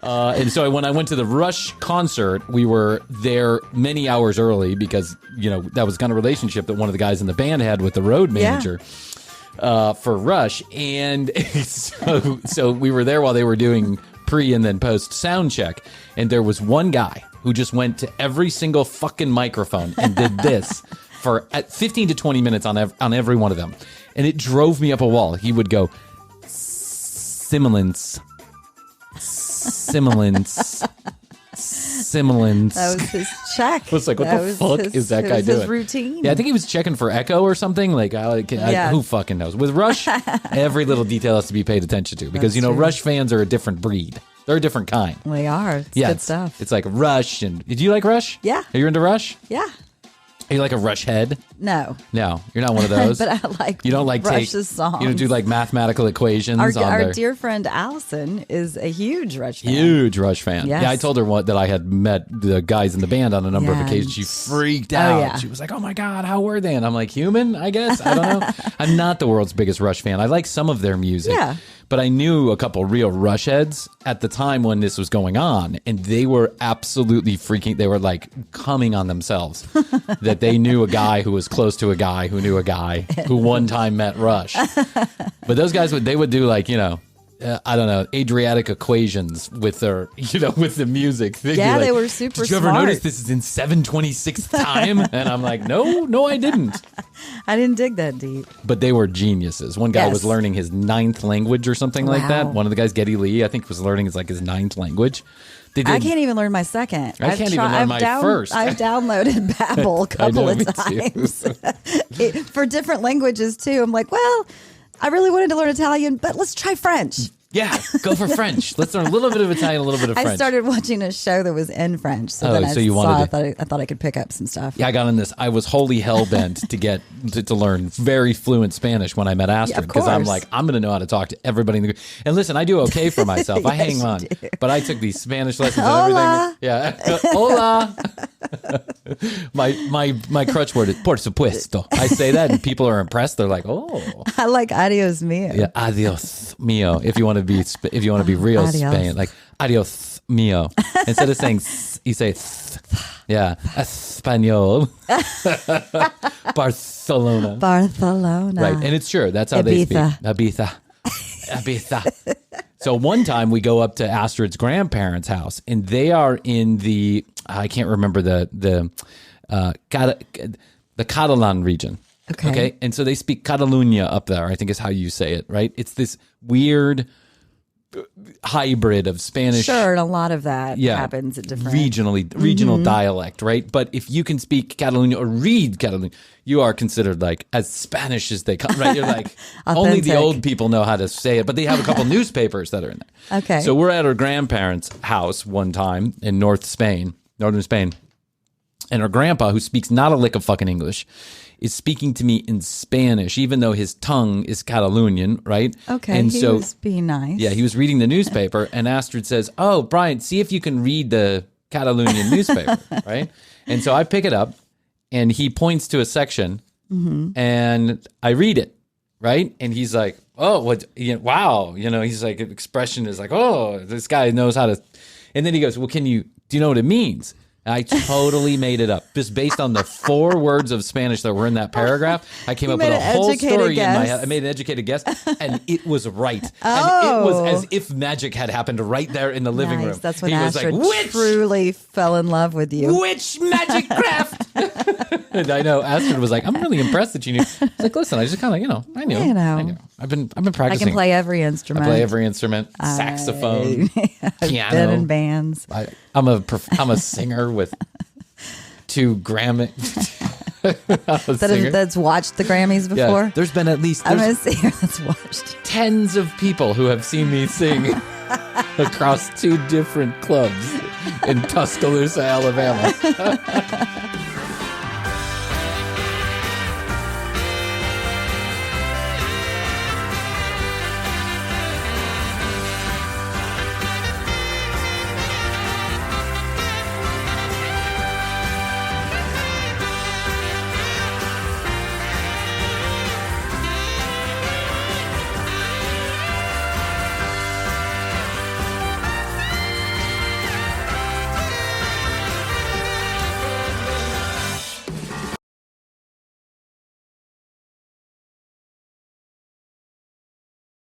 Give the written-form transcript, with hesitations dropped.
And so when I went to the Rush concert, we were there many hours early because, that was kind of relationship that one of the guys in the band had with the road manager for Rush. And so we were there while they were doing pre and then post sound check. And there was one guy who just went to every single fucking microphone and did this for 15 to 20 minutes on every one of them. And it drove me up a wall. He would go, similance. That was his check. I was like, what the fuck is that guy doing? His routine. Yeah, I think he was checking for echo or something. Like, who fucking knows? With Rush, every little detail has to be paid attention to because, That's true. Rush fans are a different breed. They're a different kind. They are. It's good stuff. It's like Rush. And do you like Rush? Yeah. Are you into Rush? Yeah. Are you like a Rush head? No. No, you're not one of those. But I like you don't like Rush's songs. You don't do like mathematical equations. Our dear friend Allison is a huge Rush fan. Huge Rush fan. Yes. Yeah, I told her that I had met the guys in the band on a number of occasions. She freaked out. Yeah. She was like, "Oh my god, how were they?" And I'm like, "Human, I guess. I don't know." I'm not the world's biggest Rush fan. I like some of their music. Yeah. But I knew a couple real Rush heads at the time when this was going on, and they were absolutely freaking. They were like coming on themselves that they knew a guy who was close to a guy who knew a guy who one time met Rush. But those guys would do like, I don't know, Adriatic equations with their, with the music. They were super Did you ever smart. notice this is in 7/26 time? And I'm like, no, I didn't. I didn't dig that deep. But they were geniuses. One guy Yes. was learning his 9th language or something like that. Wow. One of the guys, Geddy Lee, I think was learning his 9th language. I can't even learn my second. I can't even learn my first. I've downloaded Babbel a couple know, of me too. times for different languages too. I'm like, well, I really wanted to learn Italian, but let's try French. Yeah, go for French. Let's learn a little bit of Italian, a little bit of French. I started watching a show that was in French, so then I thought I could pick up some stuff. Yeah, I got on this. I was wholly hell-bent to get to learn very fluent Spanish when I met Astrid because I'm like, I'm going to know how to talk to everybody in the group. And listen, I do okay for myself. I hang on. But I took these Spanish lessons and everything. Yeah. Hola. my crutch word is por supuesto. I say that and people are impressed. They're like, oh. I like adios mio. Yeah, adios mio. If you want to be real Adios. Spain, like adios mio. Instead of saying you say yeah, Español. Barcelona. Right, and it's true. That's how they speak. Ibiza. So one time we go up to Astrid's grandparents' house, and they are in the I can't remember the Catalan region. Okay, and so they speak Catalunya up there. I think is how you say it, right? It's this weird hybrid of Spanish. Sure, and a lot of that happens at different regional dialect, right? But if you can speak Catalunya or read Catalunya, you are considered like as Spanish as they come, right? You're like only the old people know how to say it, but they have a couple newspapers that are in there. Okay. So we're at our grandparents' house one time in northern Spain, and our grandpa, who speaks not a lick of fucking English, is speaking to me in Spanish, even though his tongue is Catalonian, right? Okay, and he was being nice. Yeah, he was reading the newspaper, and Astrid says, "Oh, Bryan, see if you can read the Catalonian newspaper," right? And so I pick it up, and he points to a section, and I read it, right? And he's like, "Oh, what? Wow!" He's like, expression is like, "Oh, this guy knows how to," and then he goes, "Well, do you know what it means?" I totally made it up just based on the 4 words of Spanish that were in that paragraph. I came up with a whole story in my head. I made an educated guess, and it was right. And it was as if magic had happened right there in the living room. That's when Astrid truly fell in love with you. Which magic craft? And I know Astrid was like, "I'm really impressed that you knew." I was like, "Listen, I just kind of, I knew. I've been practicing. I can play every instrument. I play every instrument. Saxophone, piano. Been in bands. I'm a singer with 2 Grammy. That's watched the Grammys before. Yeah, there's been at least I'm a singer that's watched tens of people who have seen me sing across 2 different clubs in Tuscaloosa, Alabama.